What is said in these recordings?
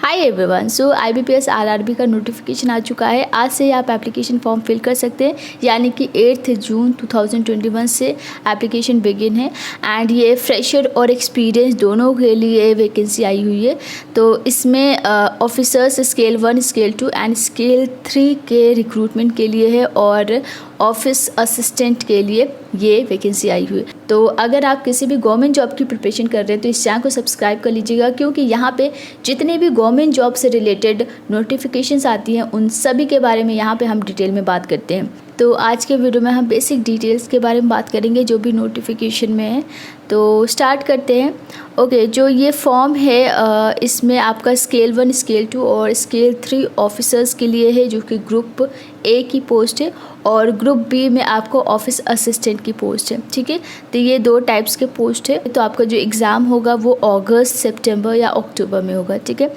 Hi everyone, सो IBPS RRB का notification आ चुका है। आज से आप एप्लीकेशन फॉर्म फिल कर सकते हैं, यानी कि 8 जून 2021 से एप्लीकेशन बिगिन है। एंड ये फ्रेशर और एक्सपीरियंस दोनों के लिए वैकेंसी आई हुई है। तो इसमें officers scale 1, scale 2 and scale 3 के रिक्रूटमेंट के लिए है और ऑफिस असिस्टेंट के लिए ये वैकेंसी आई हुई है। तो अगर आप किसी भी गवर्नमेंट जॉब की प्रिपरेशन कर रहे हैं तो इस चैनल को सब्सक्राइब कर लीजिएगा, क्योंकि यहाँ पे जितने भी गवर्नमेंट जॉब से रिलेटेड नोटिफिकेशंस आती हैं उन सभी के बारे में यहाँ पे हम डिटेल में बात करते हैं। तो आज के वीडियो में हम बेसिक डिटेल्स के बारे में बात करेंगे जो भी नोटिफिकेशन में है। तो स्टार्ट करते हैं। ओके, जो ये फॉर्म है इसमें आपका स्केल 1, स्केल 2 और स्केल 3 ऑफिसर्स के लिए है, जो कि ग्रुप ए की पोस्ट है, और ग्रुप बी में आपको ऑफिस असिस्टेंट की पोस्ट है। ठीक है, तो ये दो टाइप्स के पोस्ट है। तो आपका जो एग्ज़ाम होगा वो अगस्त, सितंबर या अक्टूबर में होगा। ठीक है,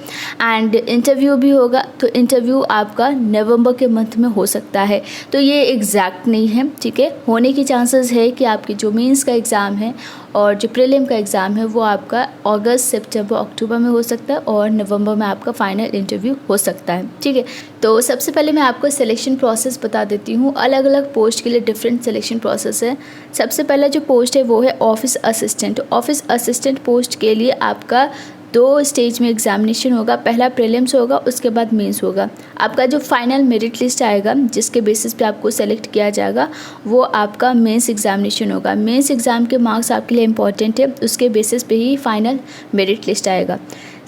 एंड इंटरव्यू भी होगा। तो इंटरव्यू आपका नवंबर के मंथ में हो सकता है। तो ये एग्जैक्ट नहीं है। ठीक है, होने की चांसेस है कि आपकी जो मेंस का एग्ज़ाम है और जो प्रीलिम का एग्ज़ाम है वो आपका अगस्त, सितंबर, अक्टूबर में हो सकता है और नवंबर में आपका फाइनल इंटरव्यू हो सकता है। ठीक है, तो सबसे पहले मैं आपको सिलेक्शन प्रोसेस बता देती हूँ। अलग अलग पोस्ट के लिए डिफरेंट सिलेक्शन प्रोसेस है। सबसे पहला जो पोस्ट है वो है office assistant. Office assistant post के लिए आपका 2 स्टेज में एग्जामिनेशन होगा। पहला प्रीलिम्स होगा, उसके बाद मेंस होगा। आपका जो फाइनल मेरिट लिस्ट आएगा जिसके बेसिस पे आपको सेलेक्ट किया जाएगा वो आपका मेंस एग्जामिनेशन होगा। मेंस एग्ज़ाम के मार्क्स आपके लिए इंपॉर्टेंट है, उसके बेसिस पे ही फाइनल मेरिट लिस्ट आएगा।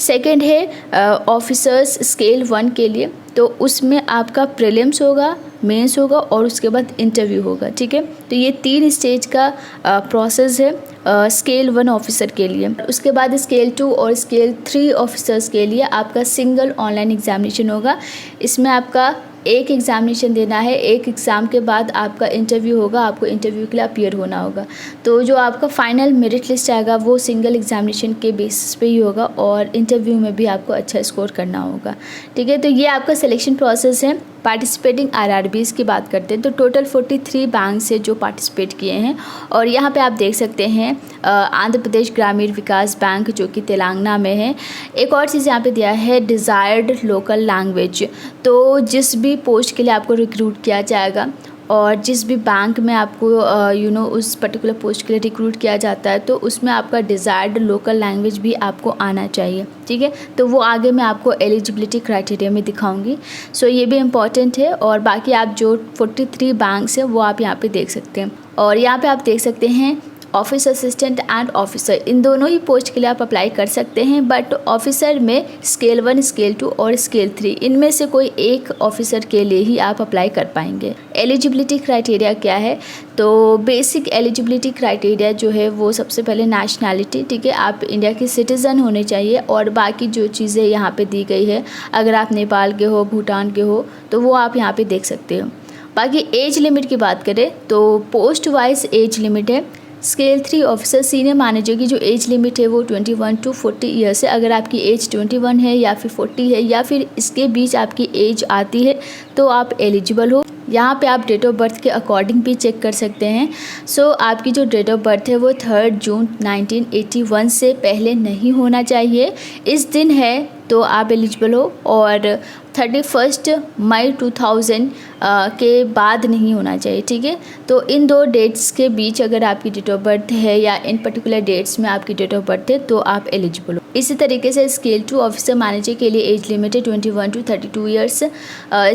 सेकंड है ऑफिसर्स स्केल 1 के लिए। तो उसमें आपका प्रीलिम्स होगा, मेंस होगा और उसके बाद इंटरव्यू होगा। ठीक है, तो ये 3 स्टेज का प्रोसेस है स्केल 1 ऑफिसर के लिए। उसके बाद स्केल 2 और स्केल 3 ऑफिसर्स के लिए आपका सिंगल ऑनलाइन एग्जामिनेशन होगा। इसमें आपका एक एग्ज़ामिनेशन देना है। एक एग्ज़ाम के बाद आपका इंटरव्यू होगा, आपको इंटरव्यू के लिए अपीयर होना होगा। तो जो आपका फाइनल मेरिट लिस्ट आएगा वो सिंगल एग्ज़ामिनेशन के बेसिस पे ही होगा और इंटरव्यू में भी आपको अच्छा स्कोर करना होगा। ठीक है, तो ये आपका सिलेक्शन प्रोसेस है। पार्टिसिपेटिंग RRBs की बात करते हैं तो टोटल 43 बैंक से जो पार्टिसिपेट किए हैं। और यहाँ पे आप देख सकते हैं आंध्र प्रदेश ग्रामीण विकास बैंक जो कि तेलंगाना में है। एक और चीज़ यहाँ पे दिया है डिज़ायर्ड लोकल लैंग्वेज। तो जिस भी पोस्ट के लिए आपको रिक्रूट किया जाएगा और जिस भी बैंक में आपको उस पर्टिकुलर पोस्ट के लिए रिक्रूट किया जाता है तो उसमें आपका डिज़ायर्ड लोकल लैंग्वेज भी आपको आना चाहिए। ठीक है, तो वो आगे मैं आपको एलिजिबिलिटी क्राइटेरिया में दिखाऊंगी। सो ये भी इम्पॉर्टेंट है। और बाकी आप जो 43 बैंक्स हैं वो आप यहाँ पे देख सकते हैं। और यहाँ पे आप देख सकते हैं ऑफिस असिस्टेंट एंड ऑफिसर, इन दोनों ही पोस्ट के लिए आप अप्लाई कर सकते हैं। बट ऑफिसर में स्केल 1, स्केल 2 और स्केल 3 इनमें से कोई एक ऑफिसर के लिए ही आप अप्लाई कर पाएंगे। एलिजिबिलिटी क्राइटेरिया क्या है? तो बेसिक एलिजिबिलिटी क्राइटेरिया जो है वो सबसे पहले नेशनैलिटी। ठीक है, आप इंडिया के सिटीज़न होने चाहिए। और बाकी जो चीज़ें यहाँ पे दी गई है, अगर आप नेपाल के हो, भूटान के हो तो वो आप यहाँ पे देख सकते हो। बाकी एज लिमिट की बात करें तो पोस्ट वाइज एज लिमिट है। स्केल 3 ऑफिसर सीनियर मैनेजर की जो एज लिमिट है वो 21 to 40 ईयर्स है। अगर आपकी एज 21 है या फिर 40 है या फिर इसके बीच आपकी एज आती है तो आप एलिजिबल हो। यहाँ पे आप डेट ऑफ बर्थ के अकॉर्डिंग भी चेक कर सकते हैं। सो आपकी जो डेट ऑफ बर्थ है वो 3 जून 1981 से पहले नहीं होना चाहिए। इस दिन है तो आप एलिजिबल हो। और 31 मई 2000 के बाद नहीं होना चाहिए। ठीक है, तो इन 2 डेट्स के बीच अगर आपकी डेट ऑफ बर्थ है या इन पर्टिकुलर डेट्स में आपकी डेट ऑफ बर्थ है तो आप एलिजिबल हो। इसी तरीके से स्केल 2 ऑफिसर मैनेजर के लिए एज लिमिट है 21 to 32 years.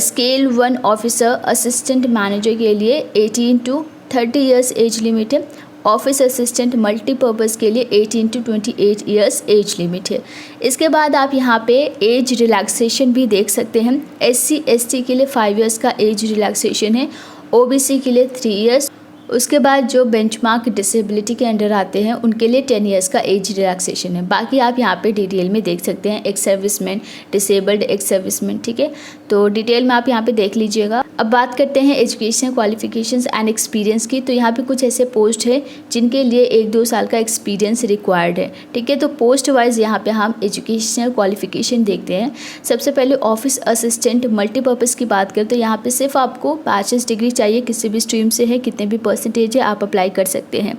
Scale 1 officer assistant manager के लिए 18 to 30 ईयर्स एज लिमिट है। ऑफिस असिस्टेंट मल्टीपर्पज़ के लिए 18 to 28 ईयर्स एज लिमिट है। इसके बाद आप यहाँ पे एज रिलैक्सेशन भी देख सकते हैं। SC ST के लिए 5 ईयर्स का एज रिलैक्सेशन है। OBC के लिए 3 ईयर्स। उसके बाद जो बेंचमार्क डिसेबिलिटी के अंडर आते हैं उनके लिए 10 ईयर्स का एज रिलैक्सेशन है। बाकी आप यहाँ पे डिटेल में देख सकते हैं ex serviceman, disabled ex serviceman. ठीक है, तो डिटेल में आप यहाँ पे देख लीजिएगा। अब बात करते हैं एजुकेशनल क्वालिफिकेशंस एंड एक्सपीरियंस की। तो यहाँ पे कुछ ऐसे पोस्ट है जिनके लिए 1-2 साल का एक्सपीरियंस रिक्वायर्ड है, ठीक है। तो पोस्ट वाइज यहाँ पे हम एजुकेशनल क्वालिफिकेशन देखते हैं। सबसे पहले ऑफिस असिस्टेंट मल्टीपर्पज़ की बात करें तो यहाँ पे सिर्फ आपको बैचलर्स डिग्री चाहिए, किसी भी स्ट्रीम से है, कितने भी परसेंटेज है, आप अप्लाई कर सकते हैं।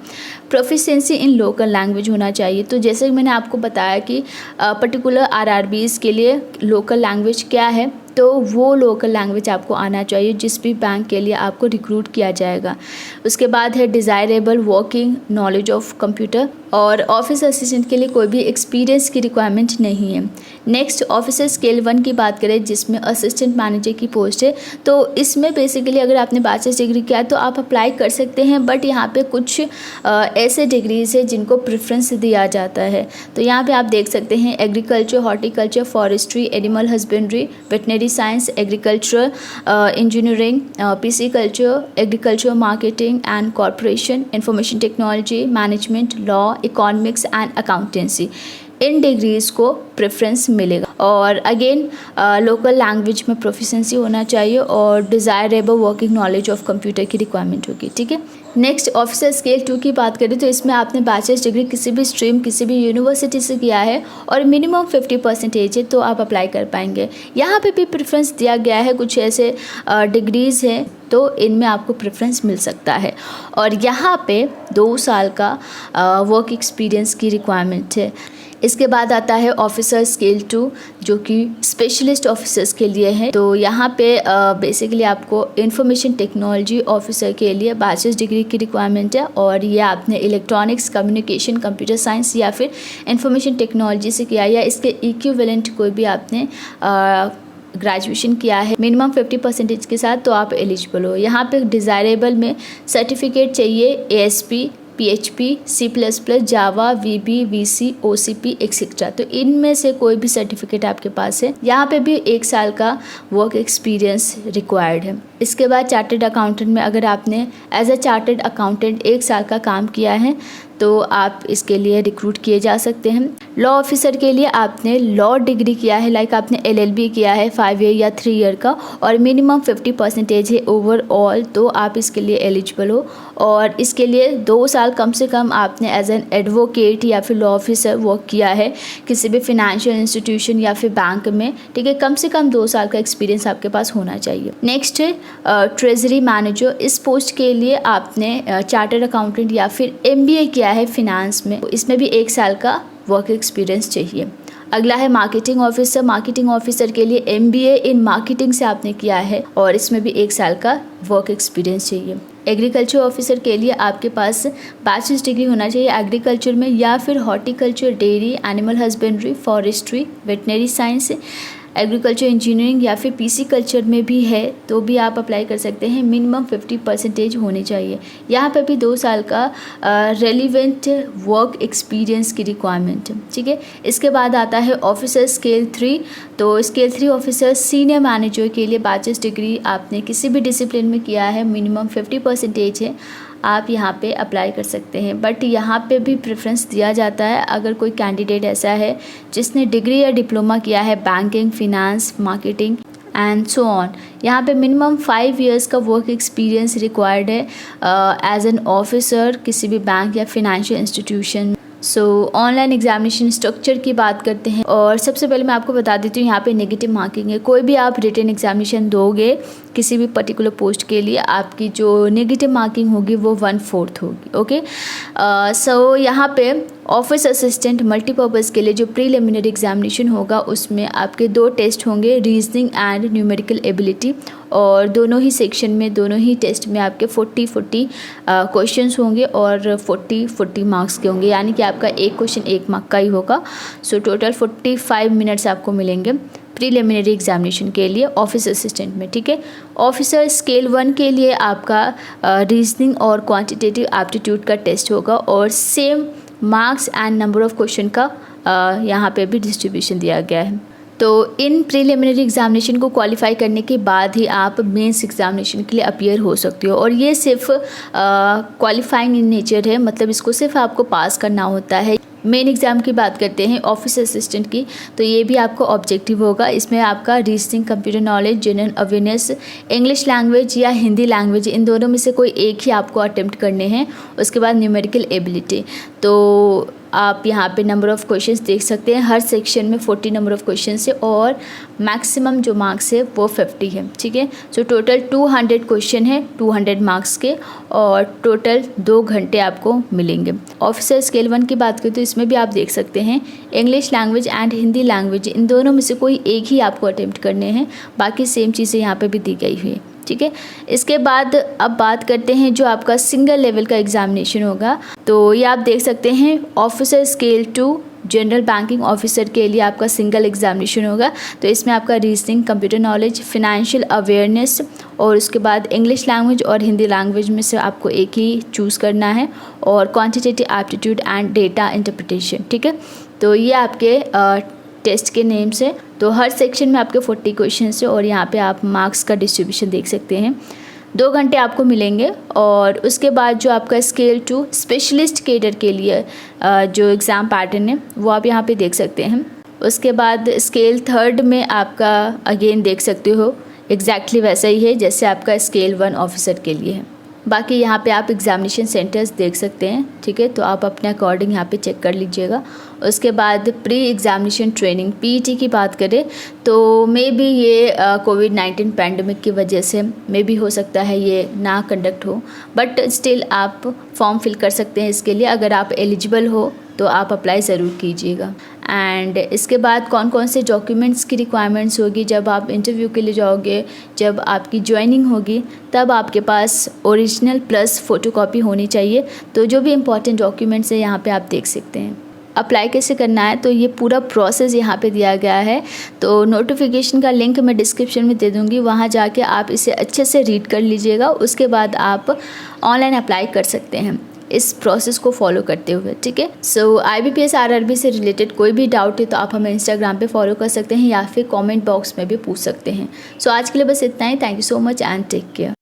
प्रोफिशिएंसी इन लोकल लैंग्वेज होना चाहिए। तो जैसे कि मैंने आपको बताया कि पर्टिकुलर आरआरबीज़ के लिए लोकल लैंग्वेज क्या है, तो वो लोकल लैंग्वेज आपको आना चाहिए जिस भी बैंक के लिए आपको रिक्रूट किया जाएगा। उसके बाद है desirable working knowledge of computer, और ऑफिस असिस्टेंट के लिए कोई भी एक्सपीरियंस की रिक्वायरमेंट नहीं है। नेक्स्ट ऑफिसर स्केल 1 की बात करें जिसमें असिस्टेंट मैनेजर की पोस्ट है। तो इसमें बेसिकली अगर आपने बैचलर्स डिग्री किया है तो आप अप्लाई कर सकते हैं, बट यहाँ पे कुछ ऐसे डिग्रीज है जिनको प्रेफरेंस दिया जाता है। तो यहाँ पे आप देख सकते हैं agriculture, horticulture, forestry, animal husbandry, veterinary science, agriculture engineering, PC culture, agriculture marketing and corporation, information technology, management, law, economics and accountancy, in degrees को प्रेफरेंस मिलेगा। और अगेन लोकल लैंग्वेज में प्रोफिशिएंसी होना चाहिए और desirable working knowledge of computer की requirement होगी, ठीक है। नेक्स्ट ऑफिसर स्केल 2 की बात करें तो इसमें आपने बैचलर्स डिग्री किसी भी स्ट्रीम, किसी भी यूनिवर्सिटी से किया है और मिनिमम 50% है तो आप अप्लाई कर पाएंगे। यहाँ पे भी प्रेफरेंस दिया गया है, कुछ ऐसे डिग्रीज़ हैं तो इनमें आपको प्रेफरेंस मिल सकता है। और यहाँ पे 2 साल का वर्क एक्सपीरियंस की रिक्वायरमेंट है। इसके बाद आता है ऑफिसर स्केल 2 जो कि स्पेशलिस्ट ऑफिसर्स के लिए है। तो यहाँ पे बेसिकली आपको इंफॉर्मेशन टेक्नोलॉजी ऑफिसर के लिए बैचलर्स डिग्री की रिक्वायरमेंट है, और ये आपने इलेक्ट्रॉनिक्स, कम्युनिकेशन, कंप्यूटर साइंस या फिर इंफॉर्मेशन टेक्नोलॉजी से किया या इसके इक्विवेलेंट कोई भी आपने ग्रेजुएशन किया है मिनिमम 50% के साथ, तो आप एलिजिबल हो। यहाँ पे डिज़ायरेबल में सर्टिफिकेट चाहिए ASP, PHP, C++, जावा, VB, VC, OCP एक्सेट्रा। तो इनमें से कोई भी सर्टिफिकेट आपके पास है। यहाँ पे भी 1 साल का वर्क एक्सपीरियंस रिक्वायर्ड है। इसके बाद चार्टर्ड अकाउंटेंट में अगर आपने एज अ चार्टर्ड अकाउंटेंट 1 साल का काम किया है तो आप इसके लिए रिक्रूट किए जा सकते हैं। लॉ ऑफिसर के लिए आपने लॉ डिग्री किया है, लाइक आपने LLB किया है 5 ईयर या 3 ईयर का, और मिनिमम 50% है ओवरऑल, तो आप इसके लिए एलिजिबल हो। और इसके लिए 2 साल कम से कम आपने एज एन एडवोकेट या फिर लॉ ऑफिसर वर्क किया है किसी भी फाइनेंशियल इंस्टीट्यूशन या फिर बैंक में, ठीक है। कम से कम 2 साल का एक्सपीरियंस आपके पास होना चाहिए। नेक्स्ट है ट्रेजरी मैनेजर। इस पोस्ट के लिए आपने चार्टर्ड अकाउंटेंट या फिर MBA किया है फिनांस में, इसमें भी 1 साल का वर्क एक्सपीरियंस चाहिए। अगला है मार्केटिंग ऑफिसर। मार्केटिंग ऑफिसर के लिए MBA इन मार्केटिंग से आपने किया है और इसमें भी 1 साल का वर्क एक्सपीरियंस चाहिए। एग्रीकल्चर ऑफिसर के लिए आपके पास बैचलर्स डिग्री होना चाहिए एग्रीकल्चर में, या फिर horticulture, dairy, animal husbandry, forestry, veterinary science, agriculture engineering या फिर PC कल्चर में भी है तो भी आप अप्लाई कर सकते हैं। मिनिमम 50% होने चाहिए। यहाँ पर भी 2 साल का रेलिवेंट वर्क एक्सपीरियंस की रिक्वायरमेंट है, ठीक है। इसके बाद आता है ऑफिसर स्केल 3। तो स्केल 3 ऑफिसर सीनियर मैनेजर के लिए बैचलर्स डिग्री आपने किसी भी डिसिप्लिन में किया है, मिनिमम 50% है, आप यहाँ पे अप्लाई कर सकते हैं। बट यहाँ पे भी प्रेफरेंस दिया जाता है अगर कोई कैंडिडेट ऐसा है जिसने डिग्री या डिप्लोमा किया है banking, finance, marketing and so on. यहाँ पे मिनिमम 5 इयर्स का वर्क एक्सपीरियंस रिक्वायर्ड है एज एन ऑफिसर किसी भी बैंक या फिनेंशियल इंस्टीट्यूशन। सो ऑनलाइन एग्जामिनेशन स्ट्रक्चर की बात करते हैं, और सबसे पहले मैं आपको बता देती हूँ यहाँ पे नेगेटिव मार्किंग है। कोई भी आप रिटन एग्जामिनेशन दोगे किसी भी पर्टिकुलर पोस्ट के लिए, आपकी जो नेगेटिव मार्किंग होगी वो 1/4 होगी, ओके। सो यहाँ पे ऑफिस असिस्टेंट मल्टीपर्पज़ के लिए जो प्रीलिमिनरी एग्जामिनेशन होगा उसमें आपके 2 टेस्ट होंगे, रीजनिंग एंड न्यूमेरिकल एबिलिटी, और दोनों ही सेक्शन में, दोनों ही टेस्ट में आपके 40 क्वेश्चंस होंगे और 40 मार्क्स के होंगे, यानी कि आपका एक क्वेश्चन 1 मार्क का ही होगा। सो टोटल 45 मिनट्स आपको मिलेंगे प्रीलिमिनरी एग्जामिनेशन के लिए ऑफिस असिस्टेंट में, ठीक है। ऑफिसर स्केल 1 के लिए आपका रीजनिंग और क्वांटिटेटिव एप्टीट्यूड का टेस्ट होगा, और same marks and number of question का यहाँ पे भी डिस्ट्रीब्यूशन दिया गया है। तो इन प्रीलिमिनरी एग्जामिनेशन को क्वालिफाई करने के बाद ही आप मेंस एग्जामिनेशन के लिए अपीयर हो सकते हो, और ये सिर्फ क्वालिफाइंग इन नेचर है, मतलब इसको सिर्फ आपको पास करना होता है। मेन एग्ज़ाम की बात करते हैं ऑफिस असिस्टेंट की, तो ये भी आपको ऑब्जेक्टिव होगा। इसमें आपका reasoning, computer knowledge, general awareness, English language या हिंदी लैंग्वेज, इन दोनों में से कोई एक ही आपको अटेम्प्ट करने हैं। उसके बाद न्यूमेरिकल एबिलिटी, तो आप यहाँ पे नंबर ऑफ़ क्वेश्चंस देख सकते हैं। हर सेक्शन में 40 नंबर ऑफ़ क्वेश्चंस है और मैक्सिमम जो मार्क्स है वो 50 है, ठीक है। सो टोटल 200 क्वेश्चन है 200 मार्क्स के, और टोटल 2 घंटे आपको मिलेंगे। ऑफिसर स्केल 1 की बात करें तो इसमें भी आप देख सकते हैं English language and Hindi language, इन दोनों में से कोई एक ही आपको अटेम्प्ट करने हैं, बाकी सेम चीज़ें यहाँ पर भी दी गई हुई है, ठीक है। इसके बाद अब बात करते हैं जो आपका सिंगल लेवल का एग्जामिनेशन होगा, तो ये आप देख सकते हैं officer scale 2 general banking officer के लिए आपका सिंगल एग्जामिनेशन होगा। तो इसमें आपका reasoning, computer knowledge, financial awareness और उसके बाद इंग्लिश लैंग्वेज और हिंदी लैंग्वेज में से आपको एक ही चूज़ करना है, और quantitative aptitude and data interpretation, ठीक है। तो ये आपके टेस्ट के नेम्स हैं। तो हर सेक्शन में आपके 40 क्वेश्चन है और यहाँ पे आप मार्क्स का डिस्ट्रीब्यूशन देख सकते हैं। 2 घंटे आपको मिलेंगे। और उसके बाद जो आपका स्केल 2 स्पेशलिस्ट कैडर के लिए जो एग्ज़ाम पैटर्न है वो आप यहाँ पे देख सकते हैं। उसके बाद स्केल 3 में आपका अगेन देख सकते हो एग्जैक्टली वैसा ही है जैसे आपका स्केल 1 ऑफिसर के लिए है। बाकी यहाँ पे आप एग्ज़ामिनेशन सेंटर्स देख सकते हैं, ठीक है। तो आप अपने अकॉर्डिंग यहाँ पे चेक कर लीजिएगा। उसके बाद प्री एग्ज़ामिनेशन ट्रेनिंग पीईटी की बात करें तो मे बी ये कोविड-19 पैंडमिक की वजह से मे बी हो सकता है ये ना कंडक्ट हो, बट स्टिल आप फॉर्म फिल कर सकते हैं इसके लिए। अगर आप एलिजिबल हो तो आप अप्लाई ज़रूर कीजिएगा। एंड इसके बाद कौन कौन से डॉक्यूमेंट्स की रिक्वायरमेंट्स होगी जब आप इंटरव्यू के लिए जाओगे, जब आपकी ज्वाइनिंग होगी, तब आपके पास ओरिजिनल प्लस फ़ोटोकॉपी होनी चाहिए। तो जो भी इम्पॉर्टेंट डॉक्यूमेंट्स है यहाँ पे आप देख सकते हैं। अप्लाई कैसे करना है तो ये पूरा प्रोसेस यहाँ पे दिया गया है। तो नोटिफिकेशन का लिंक मैं डिस्क्रिप्शन में दे दूँगी, वहाँ जाके आप इसे अच्छे से रीड कर लीजिएगा। उसके बाद आप ऑनलाइन अप्लाई कर सकते हैं इस प्रोसेस को फॉलो करते हुए, ठीक है। सो IBPS RRB से रिलेटेड कोई भी डाउट है तो आप हमें इंस्टाग्राम पे फॉलो कर सकते हैं या फिर कमेंट बॉक्स में भी पूछ सकते हैं। सो आज के लिए बस इतना ही। Thank you so much and take care.